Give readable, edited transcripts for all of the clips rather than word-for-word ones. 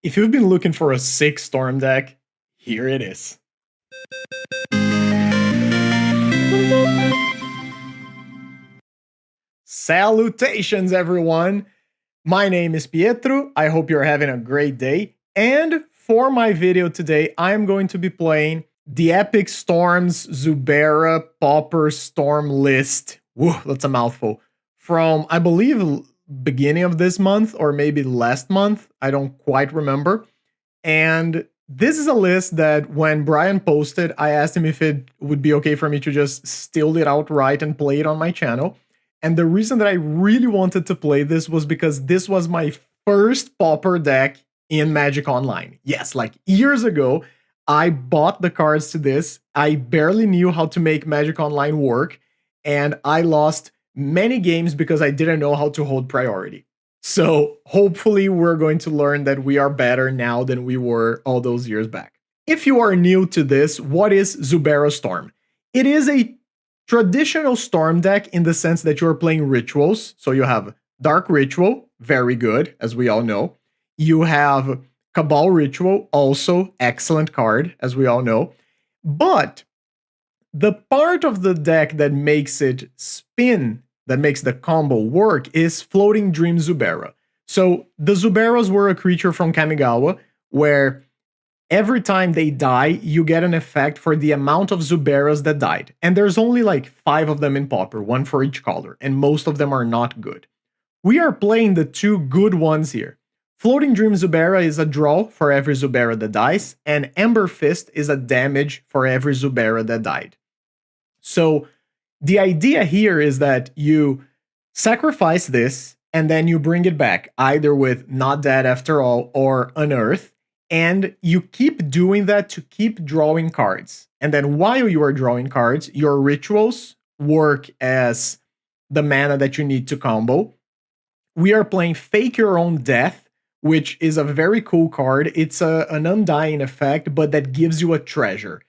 If you've been looking for a sick Storm deck, here it is. Salutations, everyone! My name is Pietro. I hope you're having a great day. And for my video today, I am going to be playing the Epic Storms Zubera Pauper Storm list. Whoa, that's a mouthful. From, I believe, beginning of this month or maybe last month. I don't quite remember. And this is a list that when Brian posted, I asked him if it would be okay for me to just steal it outright and play it on my channel. And the reason that I really wanted to play this was because this was my first Pauper deck in Magic Online. Yes, like years ago, I bought the cards to this. I barely knew how to make Magic Online work, and I lost many games because I didn't know how to hold priority. So hopefully we're going to learn that we are better now than we were all those years back. If you are new to this, what is Zubera Storm? It is a traditional Storm deck in the sense that you're playing rituals. So you have Dark Ritual, very good, as we all know. You have Cabal Ritual, also excellent card, as we all know. But the part of the deck that makes it spin, that makes the combo work, is Floating Dream Zubera. So the Zuberas were a creature from Kamigawa where every time they die, you get an effect for the amount of Zuberas that died. And there's only like 5 of them in Pauper, 1 for each color, and most of them are not good. We are playing the 2 good ones here. Floating Dream Zubera is a draw for every Zubera that dies, and Ember Fist is a damage for every Zubera that died. So the idea here is that you sacrifice this, and then you bring it back, either with Not Dead After All or Unearth, and you keep doing that to keep drawing cards. And then while you are drawing cards, your rituals work as the mana that you need to combo. We are playing Fake Your Own Death, which is a very cool card. It's an undying effect, but that gives you a treasure.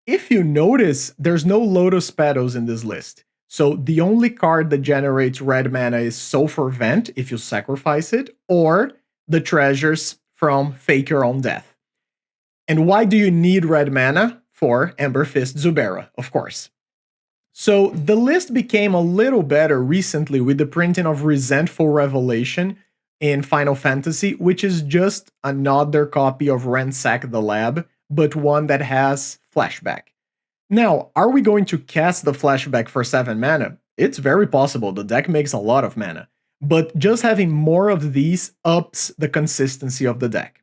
If you notice, there's no Lotus Petals in this list. So the only card that generates red mana is Sulfur Vent, if you sacrifice it, or the treasures from Fake Your Own Death. And why do you need red mana? For Ember Fist Zubera, of course. So the list became a little better recently with the printing of Resentful Revelation in Final Fantasy, which is just another copy of Ransack the Lab, but one that has Flashback. Now, are we going to cast the Flashback for 7 mana? It's very possible, the deck makes a lot of mana, but just having more of these ups the consistency of the deck.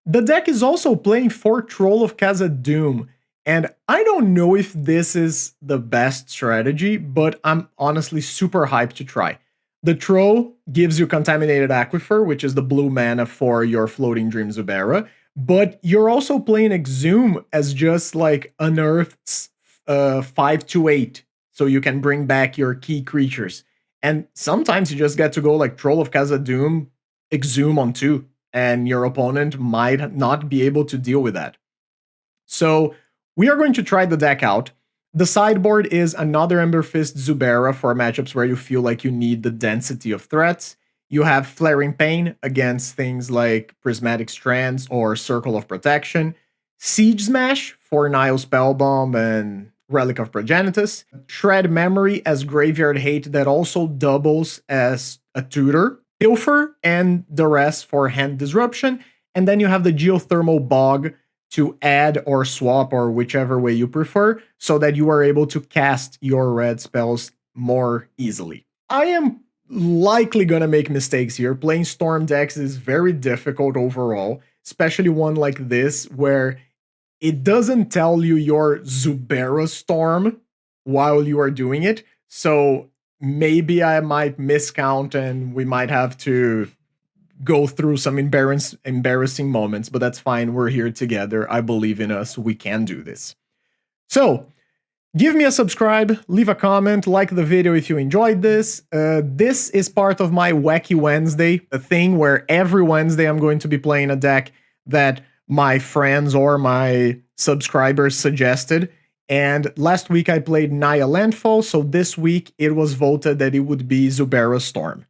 The deck is also playing for Troll of Khazad-dûm, and I don't know if this is the best strategy, but I'm honestly super hyped to try. The Troll gives you Contaminated Aquifer, which is the blue mana for your Floating Dream Zubera, but you're also playing Exhume as just like Unearth's 5/8, so you can bring back your key creatures. And sometimes you just get to go like Troll of Khazad-dûm, Exhume on 2, and your opponent might not be able to deal with that. So we are going to try the deck out. The sideboard is another Ember Fist Zubera for matchups where you feel like you need the density of threats. You have Flaring Pain against things like Prismatic Strands or Circle of Protection. Siege Smash for Nile Spellbomb and Relic of Progenitus. Shred Memory as Graveyard Hate that also doubles as a tutor. Pilfer and Duress for Hand Disruption. And then you have the Geothermal Bog to add or swap or whichever way you prefer, so that you are able to cast your red spells more easily. I am likely gonna make mistakes here. Playing Storm decks is very difficult overall, especially one like this where it doesn't tell you your Zubera Storm while you are doing it, so maybe I might miscount and we might have to go through some embarrassing moments, but that's fine. We're here together. I believe in us. We can do this. So give me a subscribe, leave a comment, like the video if you enjoyed this. This is part of my Wacky Wednesday, a thing where every Wednesday I'm going to be playing a deck that my friends or my subscribers suggested. And last week I played Naya Landfall, so this week it was voted that it would be Zubera Storm.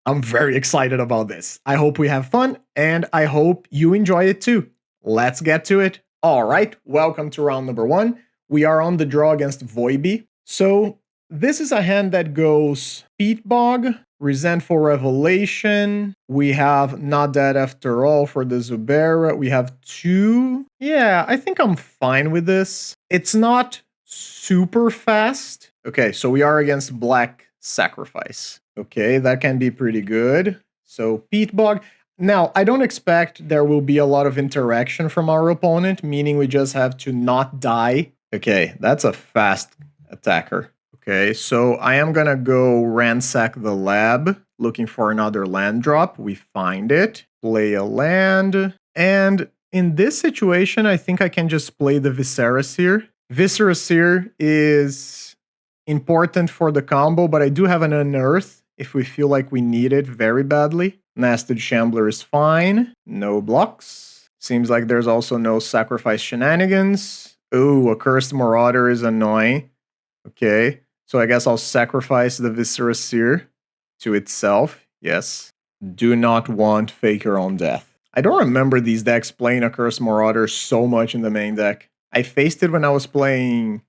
I'm very excited about this. I hope we have fun, and I hope you enjoy it too. Let's get to it. All right, welcome to round number 1. We are on the draw against Vojbe. So this is a hand that goes Peatbog, Resentful Revelation. We have Not Dead After All for the Zubera. We have 2. Yeah, I think I'm fine with this. It's not super fast. Okay, so we are against Black Sacrifice. Okay, that can be pretty good. So Peatbog. Now, I don't expect there will be a lot of interaction from our opponent, meaning we just have to not die. Okay, that's a fast attacker. Okay, so I am gonna go ransack the lab, looking for another land drop. We find it, play a land, and in this situation, I think I can just play the Viscera Seer. Viscera Seer is important for the combo, but I do have an Unearth if we feel like we need it very badly. Nasted Shambler is fine. No blocks. Seems like there's also no sacrifice shenanigans. Ooh, Accursed Marauder is annoying. Okay, so I guess I'll sacrifice the Viscera Seer to itself. Yes. Do not want Fake Your Own Death. I don't remember these decks playing Accursed Marauder so much in the main deck. I faced it when I was playing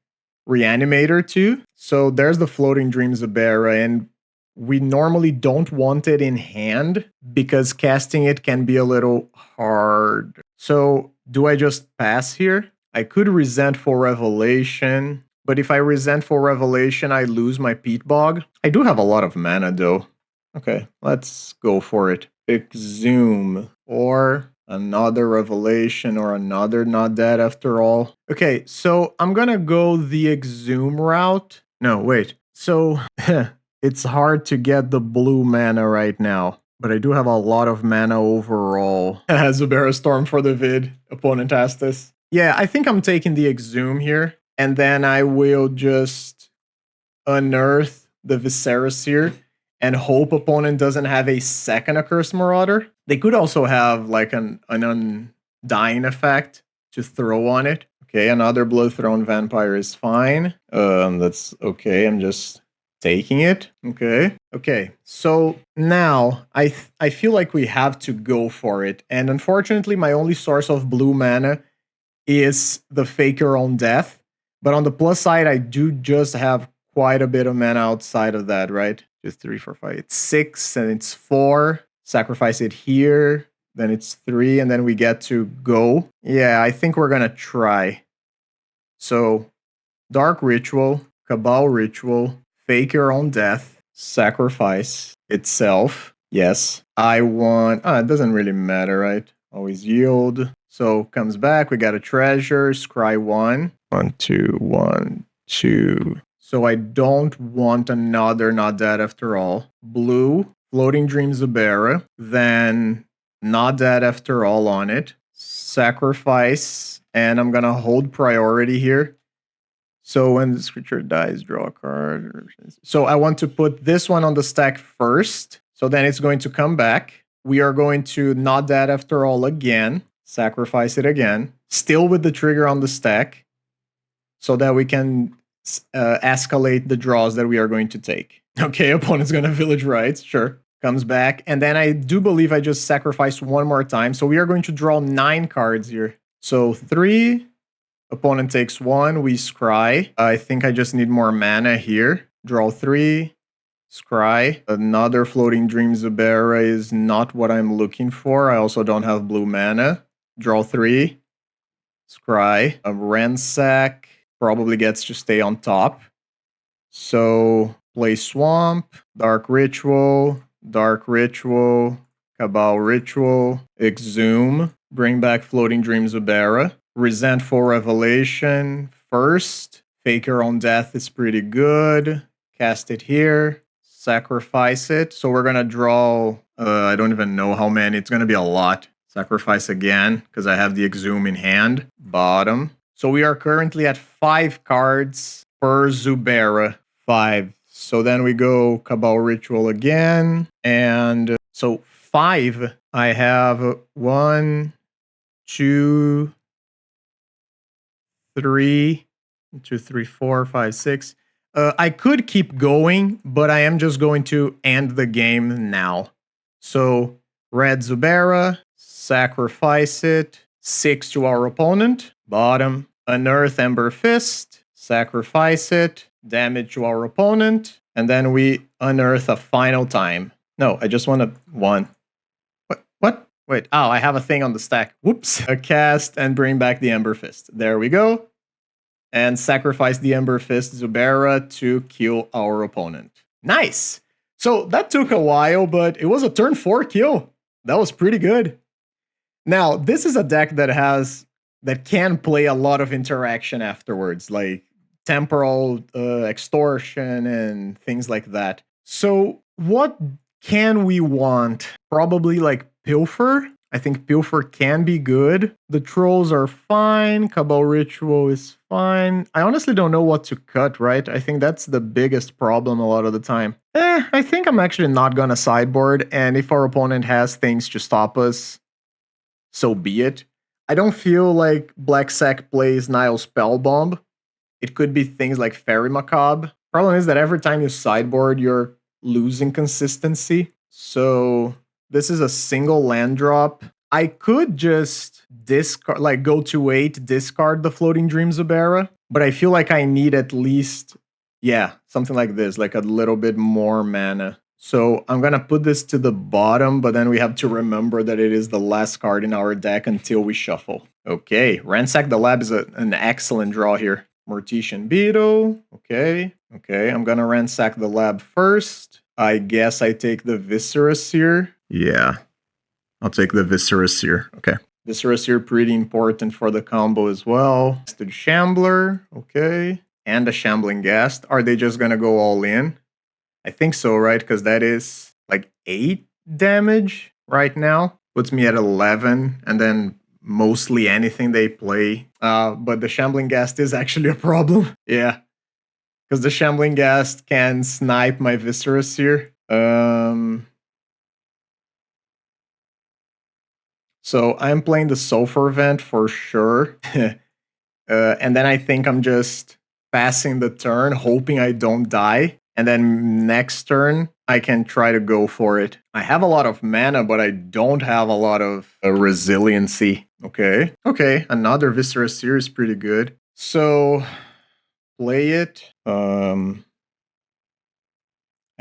Reanimator too. So there's the Floating Dream Zubera, and we normally don't want it in hand because casting it can be a little hard. So do I just pass here? I could Resentful Revelation, but if I Resentful Revelation, I lose my Peatbog. I do have a lot of mana though. Okay, let's go for it. Exhume or another Revelation or another Not Dead After All. Okay, so I'm gonna go the Exhume route. No, wait. So it's hard to get the blue mana right now, but I do have a lot of mana overall. Zubera Storm for the vid. Opponent asked this. Yeah, I think I'm taking the Exhume here, and then I will just unearth the Viscera Seer and hope opponent doesn't have a second Accursed Marauder. They could also have like an Undying effect to throw on it. Okay, another Bloodthrone Vampire is fine. That's okay. I'm just taking it. Okay. Okay. So now I feel like we have to go for it. And unfortunately, my only source of blue mana is the Fake Your Own Death. But on the plus side, I do just have quite a bit of mana outside of that, right? Just 3, 4, 5. It's 6 and it's 4. Sacrifice it here. Then it's 3 and then we get to go. Yeah, I think we're gonna try. So Dark Ritual, Cabal Ritual, Fake Your Own Death, sacrifice itself. Yes. I want... it doesn't really matter, right? Always yield. So comes back. We got a treasure. Scry 1. 1, 2, 1, 2. So I don't want another Not Dead After All. Blue, Floating Dream Zubera. Then Not Dead After All on it. Sacrifice. And I'm going to hold priority here. So when this creature dies, draw a card. So I want to put this one on the stack first. So then it's going to come back. We are going to Not Dead After All again. Sacrifice it again. Still with the trigger on the stack. So that we can escalate the draws that we are going to take. Okay, opponent's going to Village Rites. Sure. Comes back. And then I do believe I just sacrificed one more time. So we are going to draw 9 cards here. So 3... Opponent takes 1, we scry. I think I just need more mana here. Draw 3, scry. Another Floating Dream Zubera is not what I'm looking for. I also don't have blue mana. Draw 3, scry. A Ransack probably gets to stay on top. So play Swamp, Dark Ritual, Cabal Ritual, Exhume, bring back Floating Dream Zubera. Resentful Revelation first. Fake Your Own Death is pretty good. Cast it here. Sacrifice it. So we're going to draw, I don't even know how many. It's going to be a lot. Sacrifice again because I have the Exhume in hand. Bottom. So we are currently at 5 cards per Zubera. 5. So then we go Cabal Ritual again. And so 5. I have 1, 2, 3, 2, 3, 4, 5, 6. I could keep going, but I am just going to end the game now. So, red Zubera, sacrifice it, 6 to our opponent, bottom, unearth Ember Fist, sacrifice it, damage to our opponent, and then we unearth a final time. No, I just want to 1. What? Wait, oh, I have a thing on the stack. Whoops. A cast and bring back the Ember Fist. There we go. And sacrifice the Ember Fist Zubera to kill our opponent. Nice! So that took a while, but it was a turn 4 kill. That was pretty good. Now, this is a deck that can play a lot of interaction afterwards, like temporal extortion and things like that. So what can we want? Probably like Pilfer. I think Pilfer can be good. The Trolls are fine. Cabal Ritual is fine. I honestly don't know what to cut, right? I think that's the biggest problem a lot of the time. I think I'm actually not gonna sideboard, and if our opponent has things to stop us, so be it. I don't feel like Black Sack plays Nile Spellbomb. It could be things like Fairy Macabre. Problem is that every time you sideboard, you're losing consistency. So this is a single land drop. I could just discard, like go to 8, discard the Floating Dream Zubera, but I feel like I need at least, yeah, something like this, like a little bit more mana. So I'm gonna put this to the bottom, but then we have to remember that it is the last card in our deck until we shuffle. Okay, Ransack the Lab is an excellent draw here. Mortician Beetle, okay. I'm gonna Ransack the Lab first. I guess I take the Viscera Seer. Yeah, I'll take the Viscera Seer. Okay. Viscera Seer pretty important for the combo as well. The Shambler, okay. And a Shambling Ghast. Are they just gonna go all in? I think so, right? Because that is like 8 damage right now. Puts me at 11, and then mostly anything they play. But the Shambling Ghast is actually a problem. Yeah. Because the Shambling Ghast can snipe my Viscera Seer. So I'm playing the Sulfur Vent for sure. And then I think I'm just passing the turn, hoping I don't die. And then next turn, I can try to go for it. I have a lot of mana, but I don't have a lot of resiliency. Okay, another Viscera Seer is pretty good. So play it. I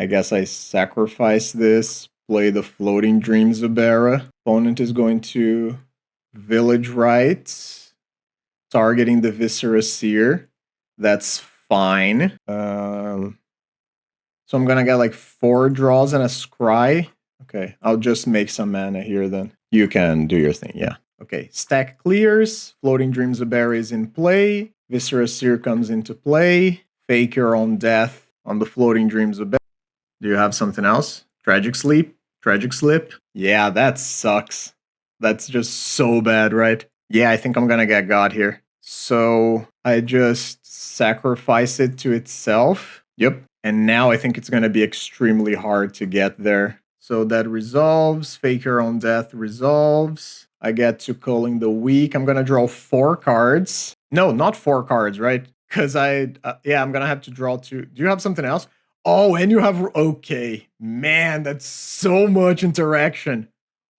guess I sacrifice this. Play the Floating Dream Zubera. Opponent is going to Village Rites, targeting the Viscera Seer. That's fine. So I'm gonna get like 4 draws and a Scry. Okay, I'll just make some mana here then. You can do your thing, yeah. Okay, stack clears. Floating Dream Zubera is in play. Viscera Seer comes into play. Fake your own death on the Floating Dream Zubera. Do you have something else? Tragic Sleep? Tragic Slip? Yeah, that sucks. That's just so bad, right? Yeah, I think I'm gonna get got here. So I just sacrifice it to itself. Yep. And now I think it's gonna be extremely hard to get there. So that resolves. Fake your own death resolves. I get to Culling the Weak. I'm gonna draw 4 cards. No, not 4 cards, right? Because yeah, I'm gonna have to draw 2. Do you have something else? Oh, and you have, okay. Man, that's so much interaction.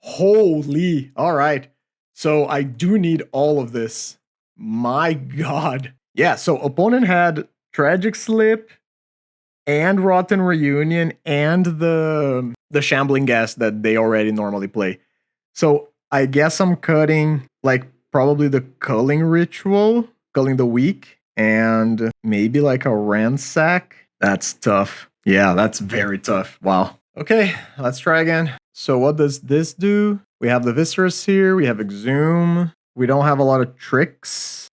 Holy, all right. So I do need all of this. My God. Yeah, so opponent had Tragic Slip and Rotten Reunion and the Shambling Ghast that they already normally play. So I guess I'm cutting like probably the Culling Ritual, Culling the Weak, and maybe like a Ransack. That's tough. Yeah, that's very tough. Wow. Okay, let's try again. So what does this do? We have the Viscera Seer, we have Exhume. We don't have a lot of tricks.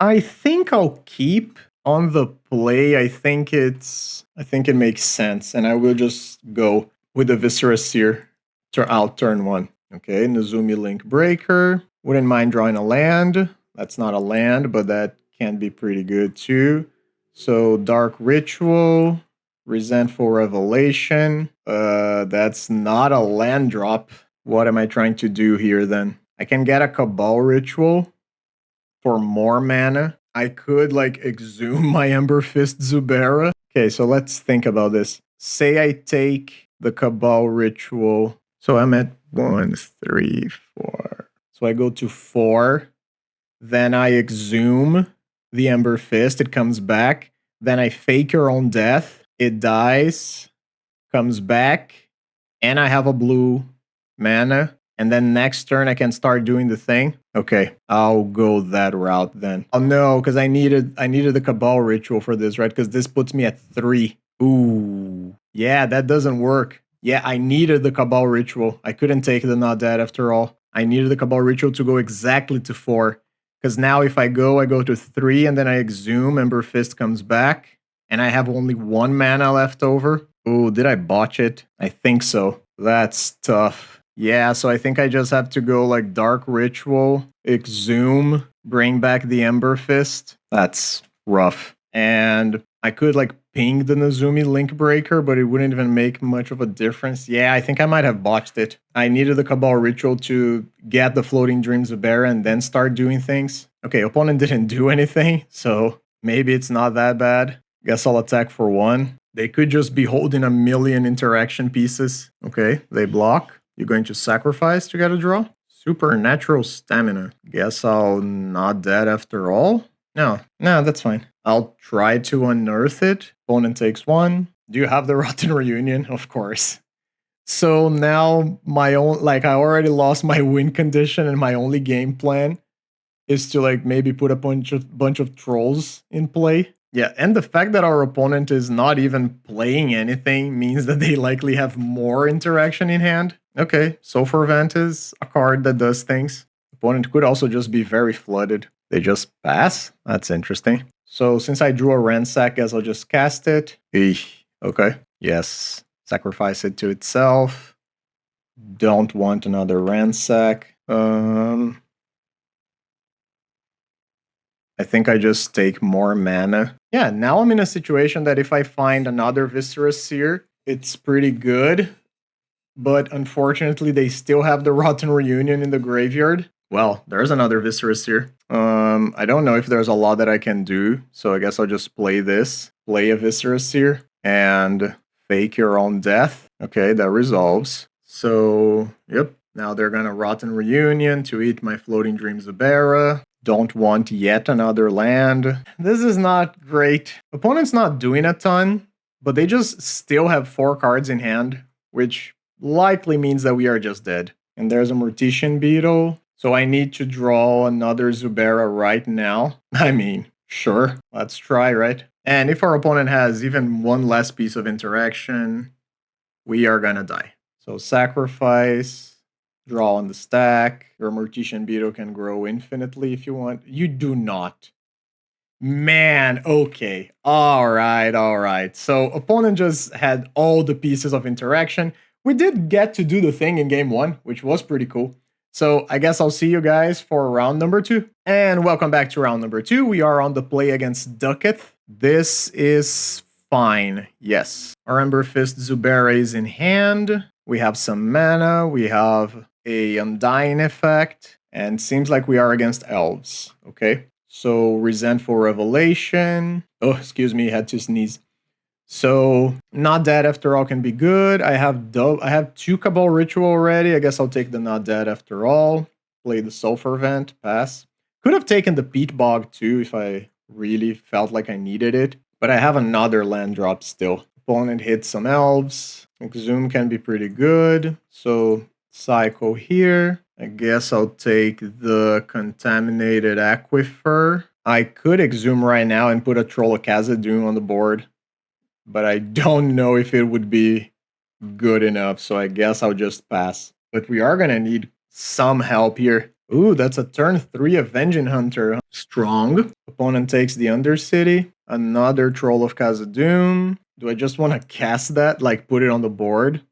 I think I'll keep on the play. I think it makes sense, and I will just go with the Viscera Seer to out turn 1. Okay, Nezumi Link Breaker. Wouldn't mind drawing a land. That's not a land, but that can be pretty good too. So Dark Ritual, Resentful Revelation. That's not a land drop. What am I trying to do here then? I can get a Cabal Ritual. for more mana. I could like exhume my Ember Fist Zubera. Okay, so let's think about this. Say I take the Cabal Ritual. So I'm at 1, 3, 4. So I go to 4. Then I exhume the Ember Fist. It comes back. Then I fake your own death. It dies. Comes back. And I have a blue mana. And then next turn I can start doing the thing. Okay, I'll go that route then. Oh no, because I needed the Cabal Ritual for this, right? Because this puts me at 3. Ooh. Yeah, that doesn't work. Yeah, I needed the Cabal Ritual. I couldn't take the Not Dead after all. I needed the Cabal Ritual to go exactly to 4. Because now if I go to 3 and then I exhume, Ember Fist comes back. And I have only 1 mana left over. Ooh, did I botch it? I think so. That's tough. Yeah, so I think I just have to go like Dark Ritual, exhume, bring back the Ember Fist. That's rough. And I could like ping the Nezumi Link Breaker, but it wouldn't even make much of a difference. Yeah, I think I might have botched it. I needed the Cabal Ritual to get the Floating Dream Zubera and then start doing things. Okay, opponent didn't do anything, so maybe it's not that bad. Guess I'll attack for 1. They could just be holding a million interaction pieces. Okay, they block. You're going to sacrifice to get a draw? Supernatural Stamina. Guess I'll not dead after all? No, that's fine. I'll try to unearth it. Opponent takes 1. Do you have the Rotten Reunion? Of course. So now my own, like I already lost my win condition and my only game plan is to like maybe put a bunch of trolls in play. Yeah, and the fact that our opponent is not even playing anything means that they likely have more interaction in hand. Okay, so Fervent is a card that does things. Opponent could also just be very flooded. They just pass? That's interesting. So since I drew a Ransack, guess I'll just cast it. Eesh. Okay, yes. Sacrifice it to itself. Don't want another Ransack. I think I just take more mana. Yeah, now I'm in a situation that if I find another Viscera Seer, it's pretty good. But unfortunately, they still have the Rotten Reunion in the graveyard. Well, there's another Viscera Seer. I don't know if there's a lot that I can do, so I guess I'll just play this. Play a Viscera Seer and fake your own death. Okay, that resolves. So, yep. Now they're gonna Rotten Reunion to eat my Floating Dream Zubera. Don't want yet another land. This is not great. Opponent's not doing a ton, but they just still have 4 cards in hand, which likely means that we are just dead. And there's a Mortician Beetle, so I need to draw another Zubera right now. I mean, sure, let's try, right? And if our opponent has even 1 less piece of interaction, we are gonna die. So sacrifice. Draw on the stack. Your Mortician Beetle can grow infinitely if you want. You do not. Man, okay. All right. So opponent just had all the pieces of interaction. We did get to do the thing in game 1, which was pretty cool. So I guess I'll see you guys for round number 2. And welcome back to round number 2. We are on the play against Ducketh. This is fine. Yes. Our Ember Fist Zubera is in hand. We have some mana. We have a Undying effect, and seems like we are against elves. Okay, so Resentful Revelation. Oh, excuse me, had to sneeze. So Not Dead after all can be good. I have 2 Cabal Ritual already. I guess I'll take the Not Dead after all. Play the Sulfur Vent, pass. Could have taken the Peat Bog too if I really felt like I needed it, but I have another land drop still. Opponent hits some elves. Exhume can be pretty good. So Cycle here. I guess I'll take the Contaminated Aquifer. I could exhume right now and put a Troll of Khazad-dûm on the board, but I don't know if it would be good enough, so I guess I'll just pass. But we are gonna need some help here. Ooh, that's a turn 3 Avenging Hunter. Strong. Opponent takes the Undercity. Another Troll of Khazad-dûm. Do I just want to cast that, like put it on the board?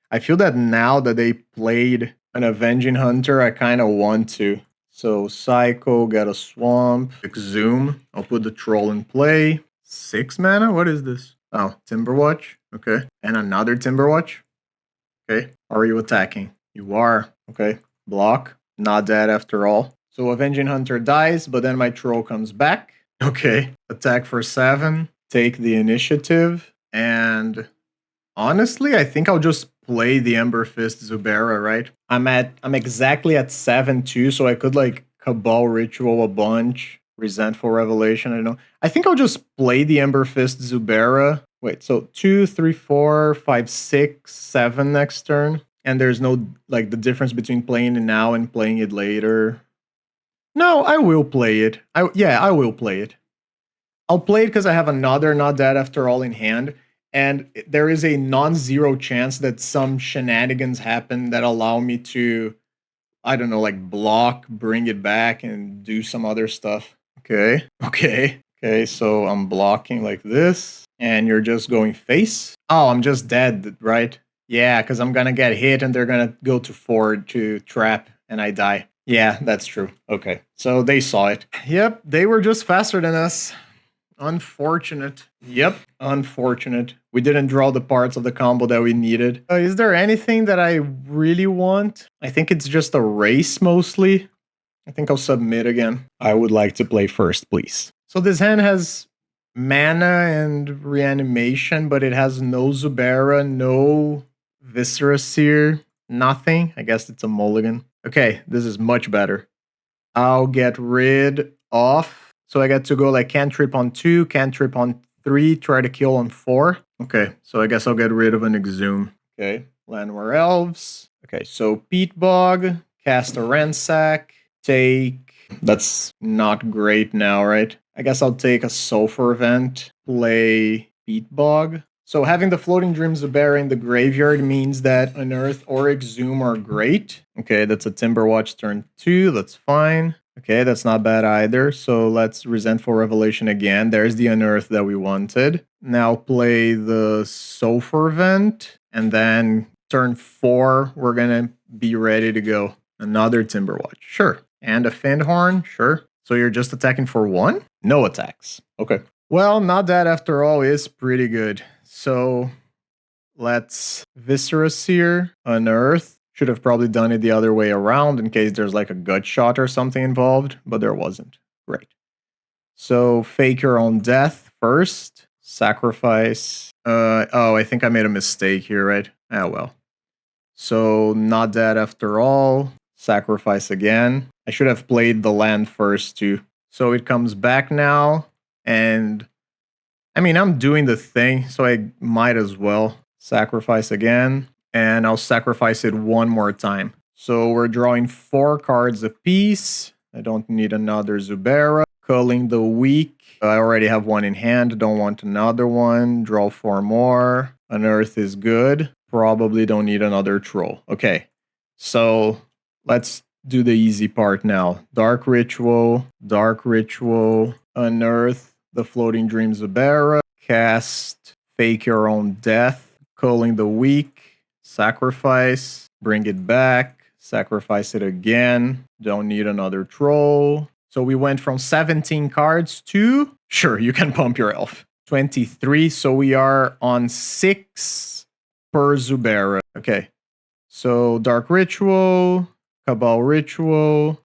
I feel that now that they played an Avenging Hunter, I kind of want to. So Psycho, get a Swamp, Exhume. I'll put the Troll in play. 6 mana? What is this? Oh, Timberwatch. Okay. And another Timberwatch. Okay. Are you attacking? You are. Okay. Block. Not dead after all. So Avenging Hunter dies, but then my troll comes back. Okay, attack for 7, take the initiative, and honestly, I think I'll just play the Ember Fist Zubera, right? I'm exactly at 7 too, so I could like Cabal Ritual a bunch, Resentful Revelation, I don't know. I think I'll just play the Ember Fist Zubera. Wait, so 2, 3, 4, 5, 6, 7 next turn. And there's no, like, the difference between playing it now and playing it later. No, I will play it. Yeah, I will play it. I'll play it because I have another Not Dead After All in hand. And there is a non-zero chance that some shenanigans happen that allow me to, I don't know, like block, bring it back, and do some other stuff. Okay, so I'm blocking like this, and you're just going face. Oh, I'm just dead, right? Yeah, because I'm gonna get hit, and they're gonna go to forward to trap, and I die. Yeah, that's true. Okay, so they saw it. Yep, they were just faster than us. Unfortunate. Yep, unfortunate. We didn't draw the parts of the combo that we needed. Is there anything that I really want? I think it's just a race mostly. I think I'll submit again. I would like to play first, please. So this hand has mana and reanimation, but it has no Zubera, no Viscera Seer, nothing. I guess it's a mulligan. Okay, this is much better. I'll get rid of... So I get to go like cantrip on 2, cantrip on 3, try to kill on 4. Okay, so I guess I'll get rid of an Exhume. Okay, Landware Elves. Okay, so Peat Bog, cast a Ransack, take... That's not great now, right? I guess I'll take a Sulfur Event, play Peat Bog. So having the Floating Dream Zubera in the graveyard means that Unearth or Exhume are great. Okay, that's a Timberwatch turn 2, that's fine. Okay, that's not bad either. So let's Resentful Revelation again. There's the Unearth that we wanted. Now play the Sulfur Vent. And then turn 4, we're going to be ready to go. Another Timberwatch. Sure. And a Findhorn. Sure. So you're just attacking for 1? No attacks. Okay. Well, Not Dead After All is pretty good. So let's Viscera Seer, Unearth. Should have probably done it the other way around in case there's like a gut shot or something involved, but there wasn't. Great. So fake your own death first. Sacrifice. Oh, I think I made a mistake here, right? Ah, well. So Not Dead After All. Sacrifice again. I should have played the land first too. So it comes back now. And I mean, I'm doing the thing, so I might as well sacrifice again. And I'll sacrifice it one more time. So we're drawing 4 cards apiece. I don't need another Zubera. Culling the Weak. I already have one in hand. Don't want another one. Draw 4 more. Unearth is good. Probably don't need another Troll. Okay. So let's do the easy part now. Dark Ritual. Unearth the Floating Dream Zubera. Cast Fake Your Own Death. Culling the Weak. Sacrifice, bring it back, sacrifice it again, don't need another troll. So we went from 17 cards to, sure, you can pump your elf. 23, so we are on 6 per Zubera. Okay, so Dark Ritual, Cabal Ritual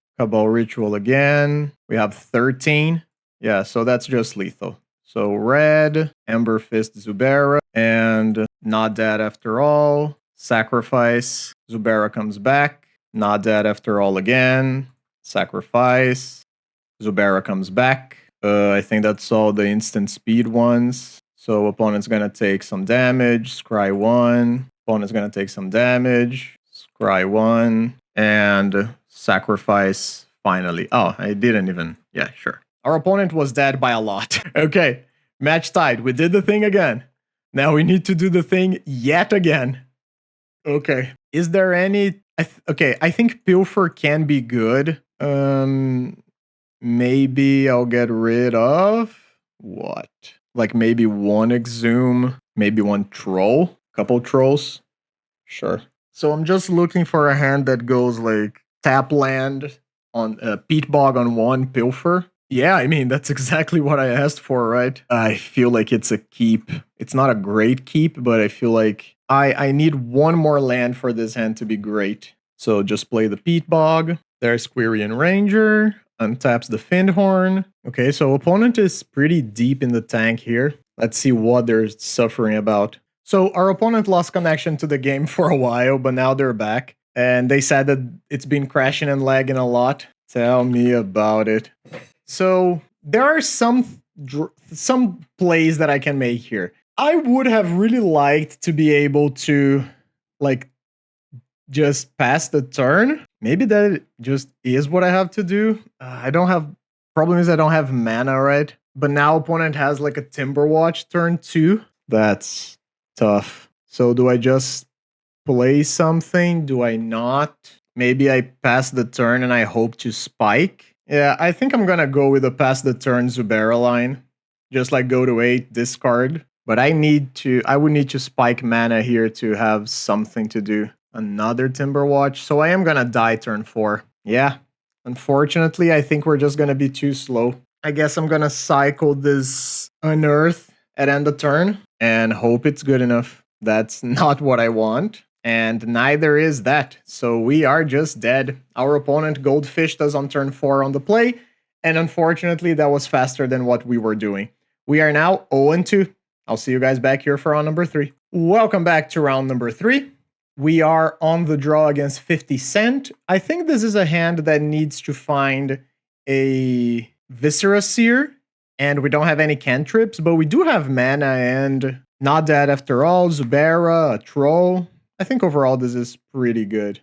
again. We have 13. Yeah, so that's just lethal. So red, Ember Fist Zubera, and Not Dead After All. Sacrifice, Zubera comes back, Not Dead After All again, sacrifice, Zubera comes back. I think that's all the instant speed ones. So opponent's gonna take some damage, scry 1, opponent's gonna take some damage, scry 1, and sacrifice finally. Oh, I didn't even, yeah, sure. Our opponent was dead by a lot. Okay, match tied, we did the thing again. Now we need to do the thing yet again. Okay. Is there any... okay, I think Pilfer can be good. Maybe I'll get rid of... What? Like maybe 1 Exhume, maybe 1 Troll? Couple Trolls? Sure. So I'm just looking for a hand that goes like tap land on Peat Bog on 1 Pilfer. Yeah, I mean, that's exactly what I asked for, right? I feel like it's a keep. It's not a great keep, but I feel like I need 1 more land for this hand to be great. So just play the Peat Bog. There's Quirion Ranger, untaps the Findhorn. Okay, so opponent is pretty deep in the tank here. Let's see what they're suffering about. So our opponent lost connection to the game for a while, but now they're back. And they said that it's been crashing and lagging a lot. Tell me about it. So there are some plays that I can make here. I would have really liked to be able to, like, just pass the turn. Maybe that just is what I have to do. I don't have... Problem is I don't have mana, right? But now opponent has like a Timberwatch turn 2. That's tough. So do I just play something? Do I not? Maybe I pass the turn and I hope to spike. Yeah, I think I'm gonna go with a pass the turn Zubera line. Just like go to 8, discard. But I would need to spike mana here to have something to do. Another Timberwatch. So I am gonna die turn 4. Yeah. Unfortunately, I think we're just gonna be too slow. I guess I'm gonna cycle this Unearth at end of turn and hope it's good enough. That's not what I want. And neither is that. So we are just dead. Our opponent goldfished us on turn 4 on the play. And unfortunately, that was faster than what we were doing. We are now 0-2. I'll see you guys back here for round number 3. Welcome back to round number 3. We are on the draw against 50cent. I think this is a hand that needs to find a Viscera Seer, and we don't have any cantrips, but we do have mana and not dead after all. Zubera, a troll. I think overall this is pretty good.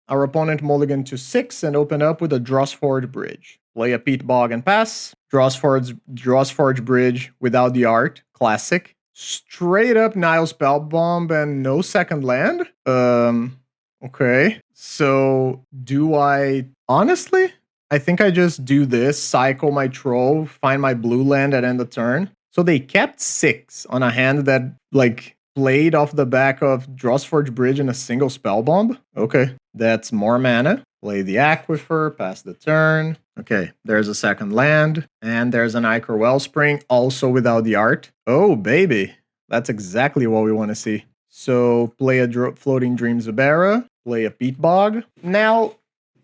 Our opponent mulligan to 6 and open up with a Drossforge Bridge. Play a Peat Bog and pass. Drossforge Bridge without the art. Classic. Straight up Nile Spellbomb and no second land? Okay. So, do I... Honestly, I think I just do this, cycle my troll, find my blue land at end of turn. So they kept 6 on a hand that, like, played off the back of Drossforge Bridge and a single Spellbomb? Okay. That's more mana. Play the Aquifer, pass the turn. Okay, there's a second land. And there's an Ichor Wellspring, also without the art. Oh, baby. That's exactly what we want to see. So, play a Floating Dream Zubera. Play a Peat Bog. Now,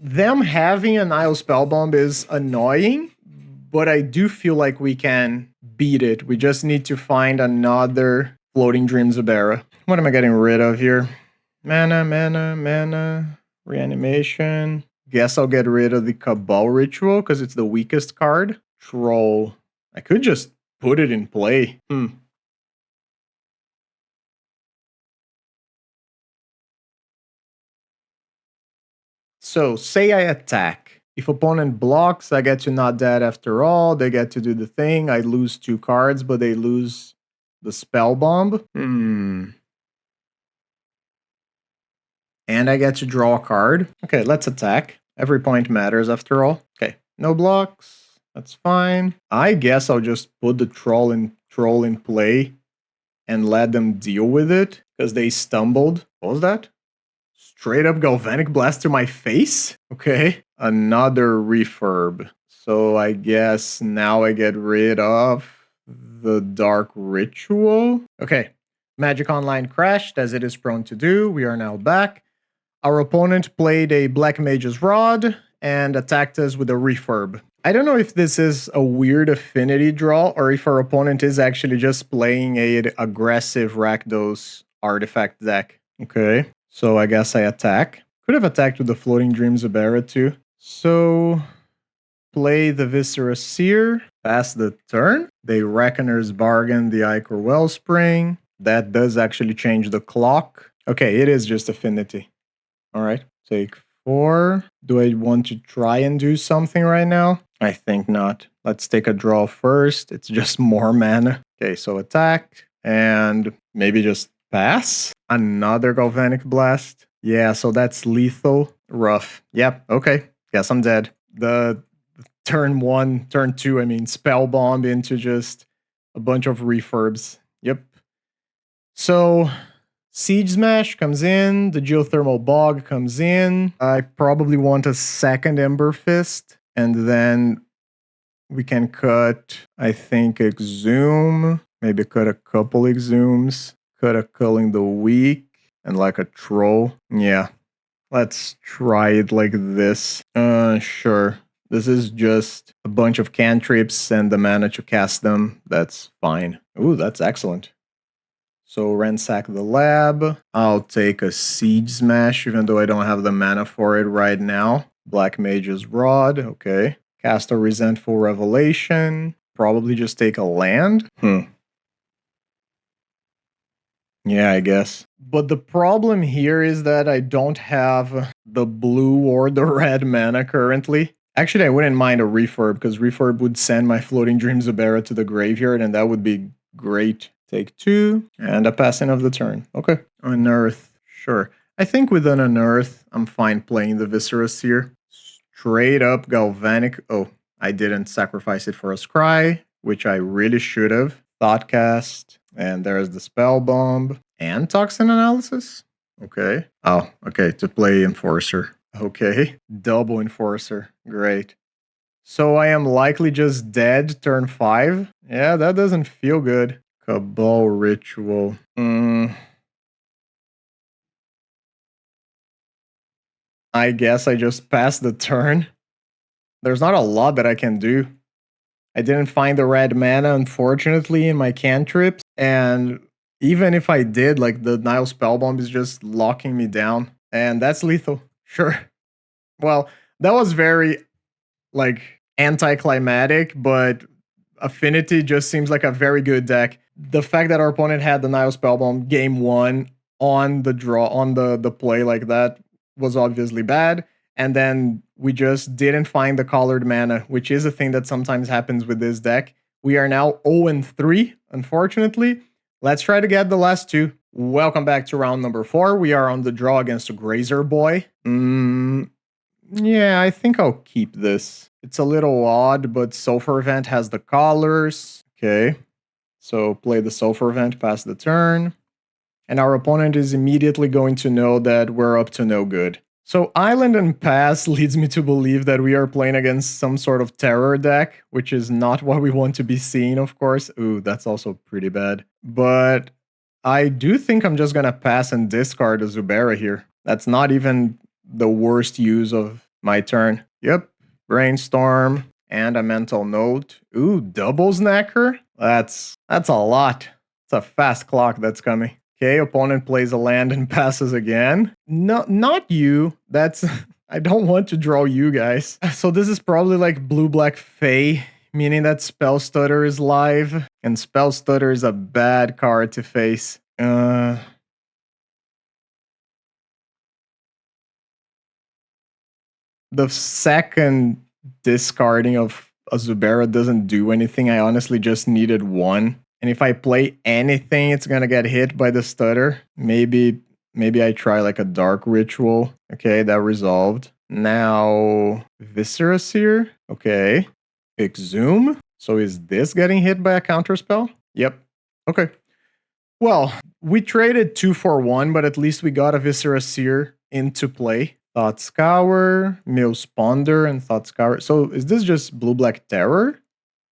them having a Nile Spellbomb is annoying, but I do feel like we can beat it. We just need to find another Floating Dream Zubera. What am I getting rid of here? Mana. Reanimation. Guess I'll get rid of the Cabal Ritual because it's the weakest card. Troll. I could just put it in play. So, say I attack. If opponent blocks, I get to not dead after all. They get to do the thing. I lose 2 cards, but they lose the Spell Bomb. And I get to draw a card. Okay, let's attack. Every point matters after all. Okay, no blocks. That's fine. I guess I'll just put the troll in play and let them deal with it because they stumbled. What was that? Straight up Galvanic Blast to my face? Okay. Another refurb. So I guess now I get rid of the Dark Ritual. Okay. Magic Online crashed as it is prone to do. We are now back. Our opponent played a Black Mage's Rod and attacked us with a refurb. I don't know if this is a weird affinity draw or if our opponent is actually just playing an aggressive Rakdos artifact deck. Okay, so I guess I attack. Could have attacked with the Floating Dream Zubera too. So, play the Viscera Seer, pass the turn. They Reckoner's Bargain the Ichor Wellspring. That does actually change the clock. Okay, it is just affinity. Alright, take 4. Do I want to try and do something right now? I think not. Let's take a draw first. It's just more mana. Okay, so attack. And maybe just pass. Another Galvanic Blast. Yeah, so that's lethal. Rough. Yep, okay. Guess I'm dead. The turn 2, I mean, Spell Bomb into just a bunch of refurbs. Yep. So... Siege Smash comes in, the Geothermal Bog comes in. I probably want a second Ember Fist, and then we can cut, I think, Exhume, maybe cut a couple Exhumes, cut a Culling the Weak, and like a Troll. Yeah, Let's try it like this. Sure. This is just a bunch of cantrips and the mana to cast them. That's fine. Ooh, that's excellent. So ransack the lab. I'll take a Siege Smash, even though I don't have the mana for it right now. Black Mage's Rod, okay. Cast a Resentful Revelation. Probably just take a land. Yeah, I guess. But the problem here is that I don't have the blue or the red mana currently. Actually, I wouldn't mind a refurb, because refurb would send my Floating Dream Zubera to the graveyard, and that would be great. Take 2, and a passing of the turn. Okay. Unearth, sure. I think with an Unearth, I'm fine playing the Viscera Seer. Straight up Galvanic. Oh, I didn't sacrifice it for a Scry, which I really should have. Thoughtcast, and there's the Spell Bomb, and Toxin Analysis. Okay. Oh, okay, to play Enforcer. Okay, double Enforcer. Great. So I am likely just dead turn 5. Yeah, that doesn't feel good. Cabal Ritual. I guess I just passed the turn. There's not a lot that I can do. I didn't find the red mana, unfortunately, in my cantrips. And even if I did, like, the Nile Spellbomb is just locking me down. And that's lethal. Sure. Well, that was very, like, anticlimactic, but Affinity just seems like a very good deck. The fact that our opponent had the Nile Spellbomb game 1 on the draw, on the play like that, was obviously bad. And then we just didn't find the colored mana, which is a thing that sometimes happens with this deck. We are now 0-3, unfortunately. Let's try to get the last 2. Welcome back to round number 4. We are on the draw against a GrazerBoy. Yeah, I think I'll keep this. It's a little odd, but Sulfur Vent has the colors. Okay, so play the Sulfur Vent, pass the turn. And our opponent is immediately going to know that we're up to no good. So Island and Pass leads me to believe that we are playing against some sort of terror deck, which is not what we want to be seeing, of course. Ooh, that's also pretty bad. But I do think I'm just going to pass and discard a Zubera here. That's not even the worst use of my turn. Yep, Brainstorm and a Mental Note. Ooh, double Snacker? That's a lot. It's a fast clock that's coming. Okay, opponent plays a land and passes again. No, not you. That's... I don't want to draw you guys. So this is probably like blue-black Fae, meaning that Spell Stutter is live. And Spell Stutter is a bad card to face. The second discarding of a Zubera doesn't do anything. I honestly just needed 1. And if I play anything, it's gonna get hit by the stutter. Maybe I try like a Dark Ritual. Okay, that resolved. Now, Viscera Seer. Okay. Exhume. So is this getting hit by a counterspell? Yep. Okay. Well, we traded 2 for 1, but at least we got a Viscera Seer into play. Thought Scour, Mills Ponder, and Thought Scour. So is this just blue-black terror?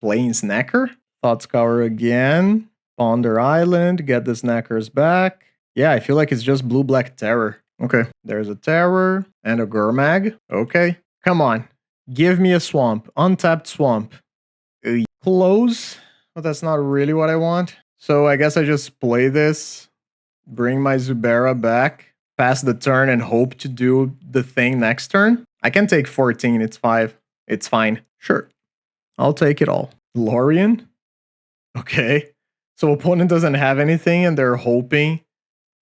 Playing Snacker? Thought Scour again. Ponder Island. Get the Snackers back. Yeah, I feel like it's just blue-black terror. Okay, there's a terror and a Gurmag. Okay, come on. Give me a swamp. Untapped swamp. Close. But that's not really what I want. So I guess I just play this. Bring my Zubera back. Pass the turn and hope to do the thing next turn. I can take 14. It's 5. It's fine. Sure. I'll take it all. Lorien? Okay. So opponent doesn't have anything and they're hoping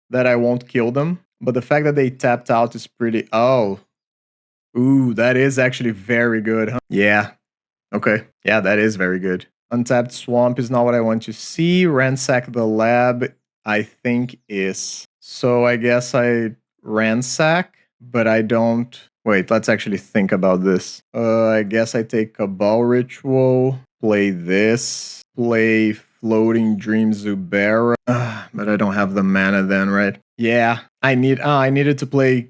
that I won't kill them. But the fact that they tapped out is pretty... Oh. Ooh, that is actually very good, huh? Yeah. Okay. Yeah, that is very good. Untapped Swamp is not what I want to see. Ransack the Lab, I think, is. So I guess I ransack, but I don't... Wait, let's actually think about this. I guess I take Cabal Ritual, play this, play Floating Dream Zubera. But I don't have the mana then, right? Yeah, I needed to play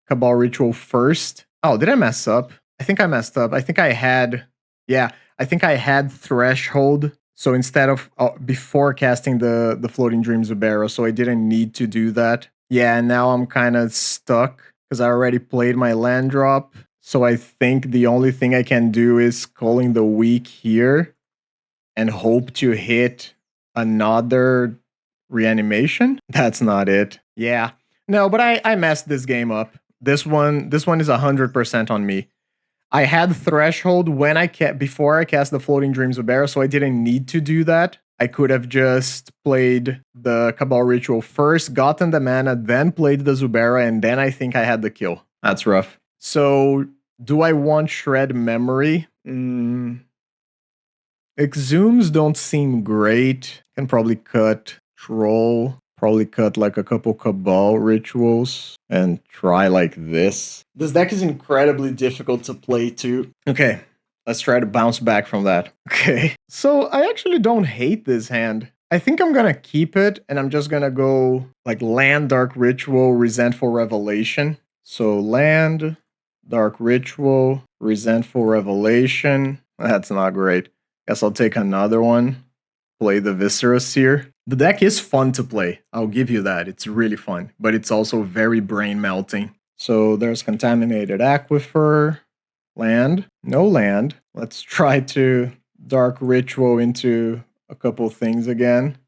Cabal Ritual first. Oh, did I mess up? I think I messed up. I think I had... Yeah, I think I had Threshold. So instead of before casting the Floating Dream Zubera, so I didn't need to do that. Yeah, and now I'm kind of stuck. because I already played my land drop. So I think the only thing I can do is calling the weak here and hope to hit another reanimation. That's not it. Yeah. No, but I messed this game up. This one is 100% on me. I had threshold when before I cast the Floating Dream Zubera, so I didn't need to do that. I could have just played the Cabal Ritual first, gotten the mana, then played the Zubera, and then I think I had the kill. That's rough. So, do I want Shred Memory? Exhumes don't seem great. Can probably cut Troll. Probably cut like a couple Cabal Rituals and try like this. This deck is incredibly difficult to play too. Okay, let's try to bounce back from that. Okay, so I actually don't hate this hand. I think I'm gonna keep it and I'm just gonna go like land, Dark Ritual, Resentful Revelation. So land, Dark Ritual, Resentful Revelation. That's not great. Guess I'll take another one. Play the Viscera Seer. The deck is fun to play. I'll give you that. It's really fun, but it's also very brain melting. So there's Contaminated Aquifer. Land. No land. Let's try to Dark Ritual into a couple things again.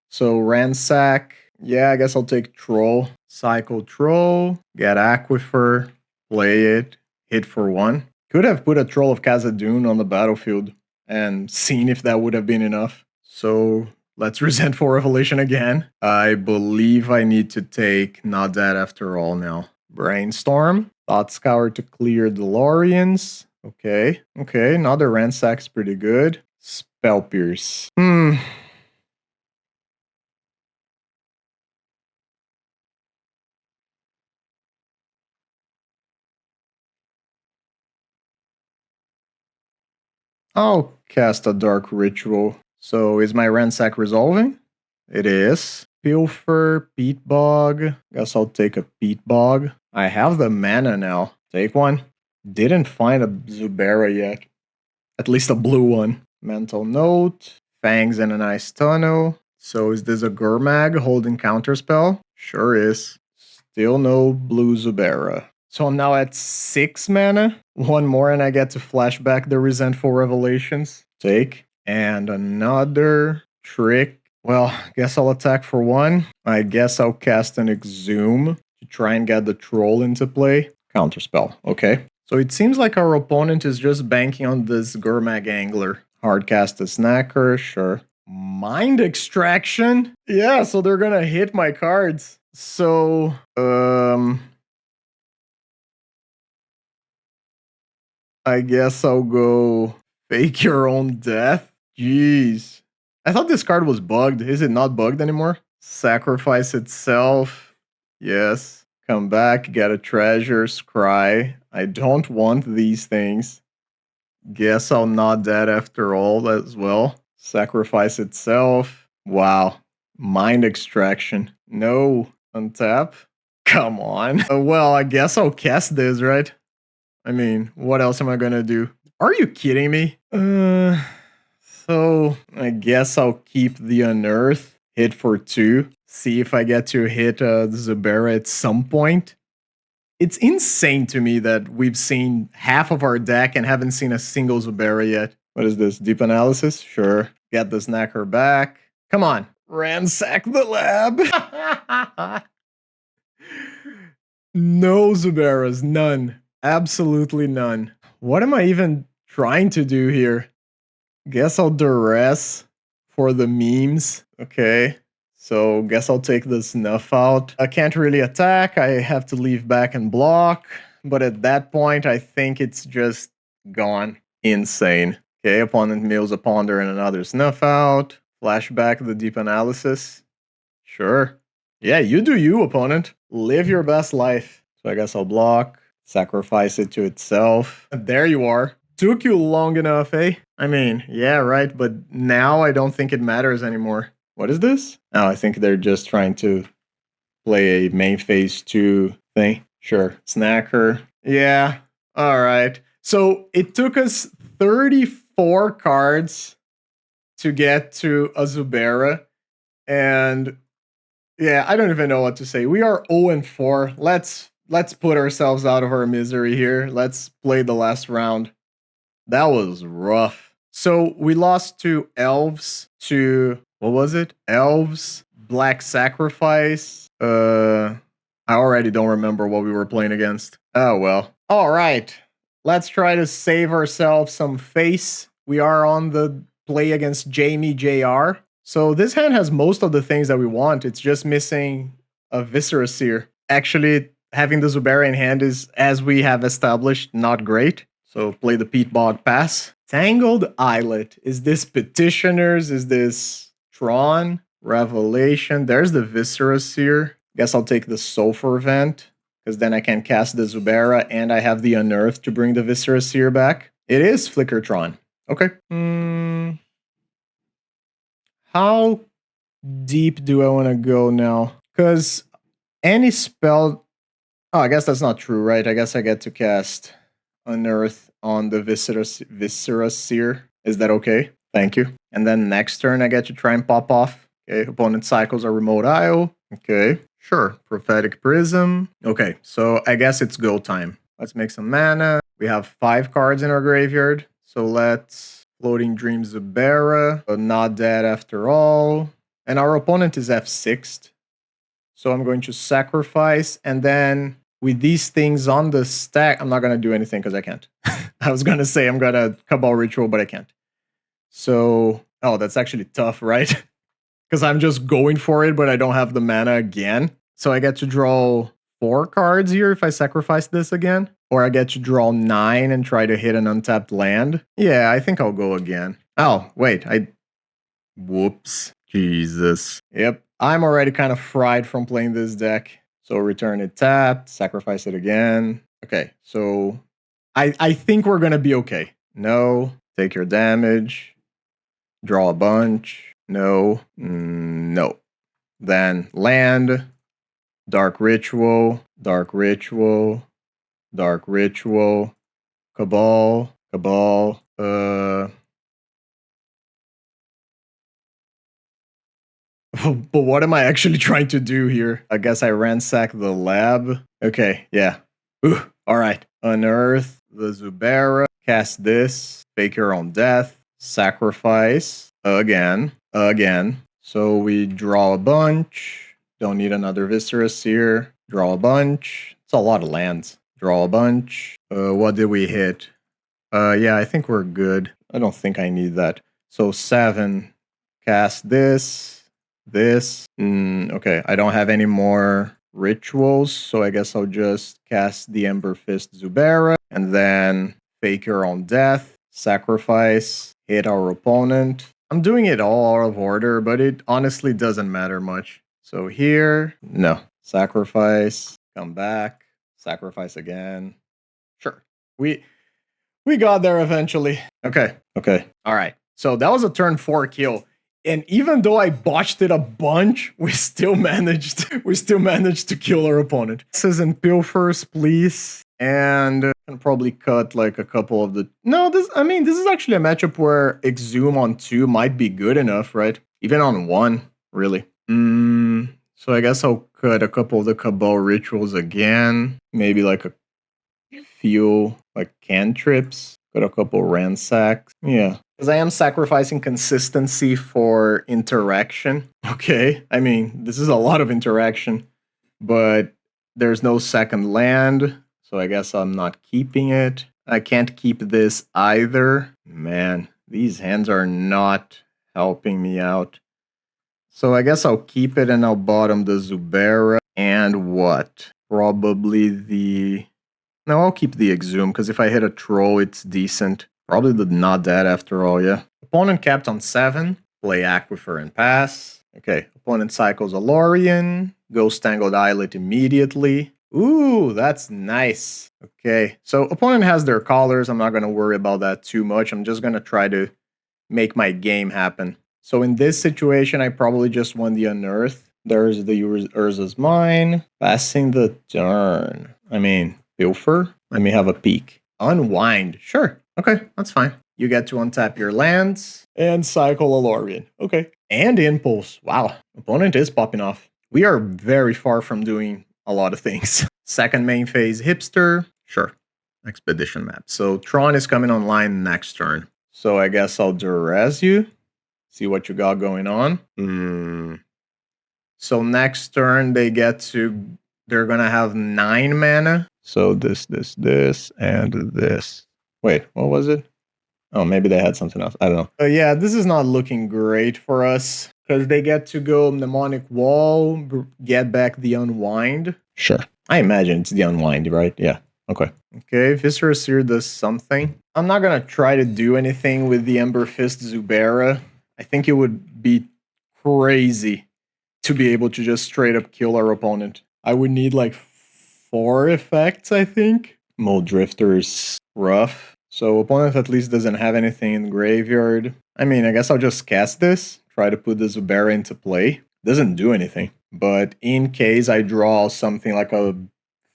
So Ransack. Yeah, I guess I'll take Troll. Cycle Troll. Get Aquifer. Play it. Hit for 1. Could have put a Troll of Khazad-dûn on the battlefield and seen if that would have been enough. So let's Resentful Revelation again. I believe I need to take Not Dead After All now. Brainstorm. Thought Scour to clear DeLoreans. Okay. Okay, another Ransack's pretty good. Spell Pierce. I'll cast a Dark Ritual. So is my Ransack resolving? It is. Pilfer, Peat Bog. Guess I'll take a Peat Bog. I have the mana now. Take one. Didn't find a Zubera yet. At least a blue one. Mental Note. Fangs in a nice tunnel. So is this a Gurmag holding counterspell? Sure is. Still no blue Zubera. So I'm now at 6 mana. One more and I get to flashback the Resentful Revelations. Take. And another trick. Well, guess I'll attack for 1. I guess I'll cast an Exhume to try and get the Troll into play. Counterspell. Okay. So it seems like our opponent is just banking on this Gurmag Angler. Hardcast a Snacker. Sure. Mind Extraction? Yeah, so they're gonna hit my cards. So, I guess I'll go Fake Your Own Death. Jeez. I thought this card was bugged. Is it not bugged anymore? Sacrifice itself. Yes. Come back, get a treasure, scry. I don't want these things. Guess I'll Not Dead After All as well. Sacrifice itself. Wow. Mind Extraction. No. Untap. Come on. Well, I guess I'll cast this, right? I mean, what else am I gonna do? Are you kidding me? So I guess I'll keep the Unearth. Hit for 2. See if I get to hit Zubera at some point. It's insane to me that we've seen half of our deck and haven't seen a single Zubera yet. What is this? Deep Analysis? Sure. Get the Snacker back. Come on. Ransack the lab. No Zuberas. None. Absolutely none. What am I even trying to do here? Guess I'll duress for the memes. Okay. So guess I'll take the Snuff out. I can't really attack. I have to leave back and block. But at that point, I think it's just gone. Insane. Okay, opponent mills a Ponder and another Snuff out. Flashback the Deep Analysis. Sure. Yeah, you do you, opponent. Live your best life. So I guess I'll block. Sacrifice it to itself. There you are. Took you long enough, eh? I mean, yeah, right, but now I don't think it matters anymore. What is this? Oh, I think they're just trying to play a main phase 2 thing. Sure. Snacker. Yeah. All right. So it took us 34 cards to get to a Zubera. And yeah, I don't even know what to say. We are 0-4. Let's let's put ourselves out of our misery here. Let's play the last round. That was rough. So we lost to elves, to what was it? Elves, Black Sacrifice. I already don't remember what we were playing against. Oh well. All right. Let's try to save ourselves some face. We are on the play against jamiieJR. So this hand has most of the things that we want. It's just missing a Viscera Seer. Actually, having the Zubera in hand is, as we have established, not great. So play the Pete Bog pass. Tangled Islet. Is this Petitioners? Is this Tron? Revelation. There's the Viscera Seer. Guess I'll take the Sulfur Vent, because then I can cast the Zubera and I have the Unearth to bring the Viscera Seer back. It is Flickertron. Okay. How deep do I want to go now? Because any spell... Oh, I guess that's not true, right? I guess I get to cast Unearth on the Viscera Seer. Is that okay? Thank you. And then next turn, I get to try and pop off. Okay, opponent cycles a Remote IO. Okay, sure. Prophetic Prism. Okay, so I guess it's go time. Let's make some mana. We have 5 cards in our graveyard. So let's... Floating Dream Zubera, but not dead after all. And our opponent is F6'd. So I'm going to sacrifice, and then with these things on the stack, I'm not going to do anything because I can't. I was going to say I'm going to Cabal Ritual, but I can't. So, oh, that's actually tough, right? Because I'm just going for it, but I don't have the mana again. So I get to draw 4 cards here if I sacrifice this again. Or I get to draw 9 and try to hit an untapped land. Yeah, I think I'll go again. Oh, wait, whoops. Jesus. Yep, I'm already kind of fried from playing this deck. So return it tapped, sacrifice it again. Okay, so I think we're gonna be okay. No, take your damage. Draw a bunch. No, no. Then land, Dark Ritual, Dark Ritual, Dark Ritual, Cabal, Cabal, but what am I actually trying to do here? I guess I ransack the lab. Okay, yeah. Ooh, all right. Unearth the Zubera, cast this, fake your own death, sacrifice, again. So we draw a bunch, don't need another Viscera Seer, draw a bunch. It's a lot of lands. Draw a bunch. What did we hit? Yeah, I think we're good. I don't think I need that. So 7. Cast this. Okay, I don't have any more rituals, so I guess I'll just cast the Ember Fist Zubera, and then fake your own death, sacrifice, hit our opponent. I'm doing it all out of order, but it honestly doesn't matter much. So here, no. Sacrifice, come back. Sacrifice again. Sure. We got there eventually. Okay. All right. So that was a turn 4 kill. And even though I botched it a bunch, we still managed to kill our opponent. This is in Pilfers, please. And I can probably cut like a couple of the... No, this is actually a matchup where Exhume on 2 might be good enough, right? Even on 1, really. So I guess I'll cut a couple of the Cabal Rituals again. Maybe like a few like cantrips. Got a couple Ransacks. Yeah. Because I am sacrificing consistency for interaction. Okay. I mean, this is a lot of interaction. But there's no second land. So I guess I'm not keeping it. I can't keep this either. Man, these hands are not helping me out. So I guess I'll keep it and I'll bottom the Zubera. And what? Probably the... No, I'll keep the Exhume, because if I hit a Troll, it's decent. Probably the Not Dead after all, yeah. Opponent capped on 7. Play Aquifer and pass. Okay, opponent cycles a Lorien. Goes Tangled Islet immediately. Ooh, that's nice. Okay, so opponent has their collars. I'm not going to worry about that too much. I'm just going to try to make my game happen. So in this situation, I probably just won the Unearth. There's the Urza's Mine. Passing the turn. I mean, Pilfer. Let me have a peek. Unwind. Sure. Okay, that's fine. You get to untap your lands and cycle a Lorien. Okay. And Impulse. Wow. Opponent is popping off. We are very far from doing a lot of things. Second main phase, hipster. Sure. Expedition map. So Tron is coming online next turn. So I guess I'll duress you. See what you got going on. So next turn they're gonna have 9 mana. So this, and this. Wait, what was it? Oh, maybe they had something else. I don't know. Yeah, this is not looking great for us because they get to go Mnemonic Wall, get back the Unwind. Sure. I imagine it's the Unwind, right? Yeah. Okay. Okay, Viscera Seer does something. I'm not gonna try to do anything with the Ember Fist Zubera. I think it would be crazy to be able to just straight up kill our opponent. I would need like 4 effects, I think. Mold Drifter's rough. So opponent at least doesn't have anything in the graveyard. I mean, I guess I'll just cast this. Try to put the Zubera into play. Doesn't do anything. But in case I draw something like a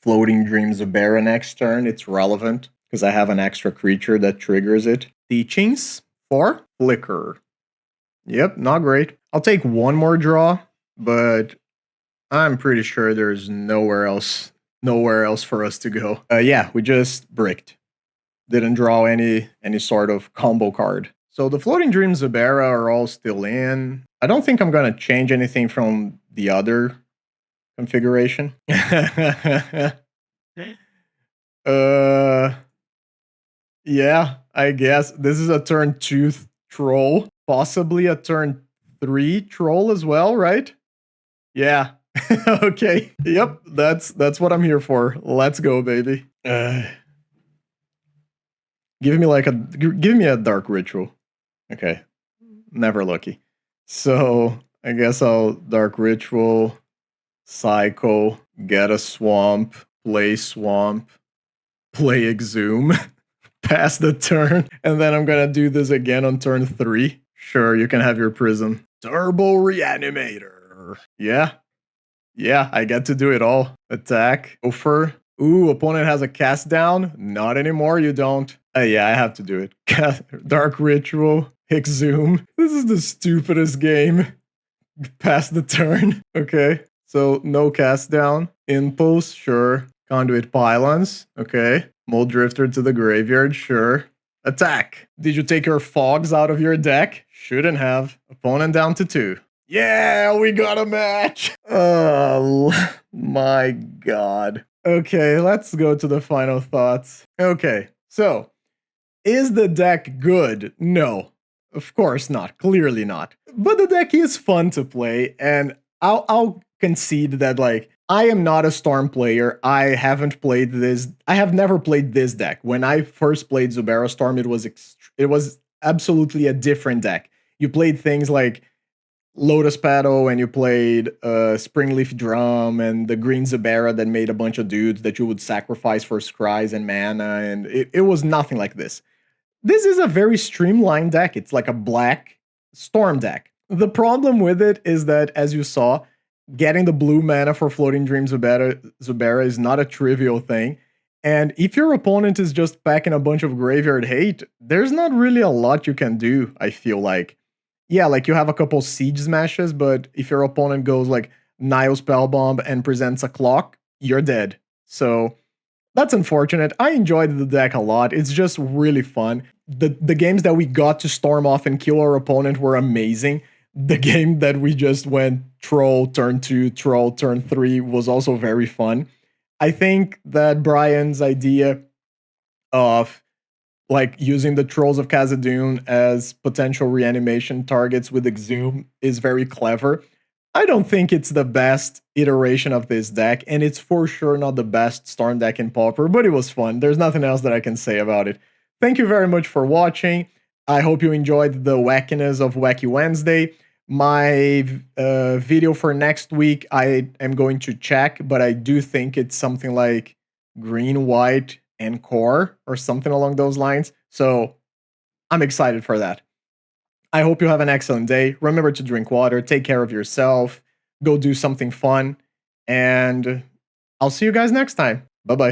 Floating Dream Zubera next turn, it's relevant. Because I have an extra creature that triggers it. Teachings for Flicker. Yep, not great. I'll take 1 more draw, but I'm pretty sure there's nowhere else for us to go. Yeah, we just bricked. Didn't draw any sort of combo card. So the Floating Dream Zubera are all still in. I don't think I'm gonna change anything from the other configuration. Yeah, I guess this is a turn 2 troll, possibly a turn 3 troll as well, right? Yeah. Okay. Yep, that's what I'm here for. Let's go, baby. Give me a Dark Ritual. Okay. Never lucky. So, I guess I'll Dark Ritual, cycle, get a swamp, play Exhume, pass the turn, and then I'm gonna do this again on turn 3. Sure, you can have your Prism. Turbo Reanimator. Yeah. Yeah, I get to do it all. Attack. Gopher. Ooh, opponent has a cast down. Not anymore, you don't. Yeah, I have to do it. Dark Ritual. Exhume. This is the stupidest game. Pass the turn. Okay. So, no cast down. Impulse, sure. Conduit Pylons. Okay. Mold Drifter to the graveyard, sure. Attack. Did you take your fogs out of your deck? Shouldn't have. Opponent down to 2. Yeah, we got a match. Oh my god. Okay, let's go to the final thoughts. Okay, so is the deck good? No, of course not. Clearly not. But the deck is fun to play, and I'll concede that, like, I am not a Storm player. I haven't played this. I have never played this deck. When I first played Zubera Storm, it was absolutely a different deck. You played things like Lotus Petal, and you played Springleaf Drum and the Green Zubera that made a bunch of dudes that you would sacrifice for scries and mana, and it was nothing like this. This is a very streamlined deck. It's like a black Storm deck. The problem with it is that, as you saw, getting the blue mana for Floating Dream Zubera is not a trivial thing. And if your opponent is just packing a bunch of graveyard hate, there's not really a lot you can do, I feel like. Yeah, like you have a couple Siege Smashes, but if your opponent goes like Nile Spellbomb and presents a clock, you're dead. So that's unfortunate. I enjoyed the deck a lot. It's just really fun. The games that we got to storm off and kill our opponent were amazing. The game that we just went troll turn 2, troll turn 3 was also very fun. I think that Brian's idea of like using the Trolls of Khazad-dûm as potential reanimation targets with Exhume is very clever. I don't think it's the best iteration of this deck, and it's for sure not the best Storm deck in Pauper, but it was fun. There's nothing else that I can say about it. Thank you very much for watching. I hope you enjoyed the wackiness of Wacky Wednesday. My video for next week, I am going to check, but I do think it's something like green, white, and core, or something along those lines. So I'm excited for that. I hope you have an excellent day. Remember to drink water, take care of yourself, go do something fun, and I'll see you guys next time. Bye-bye.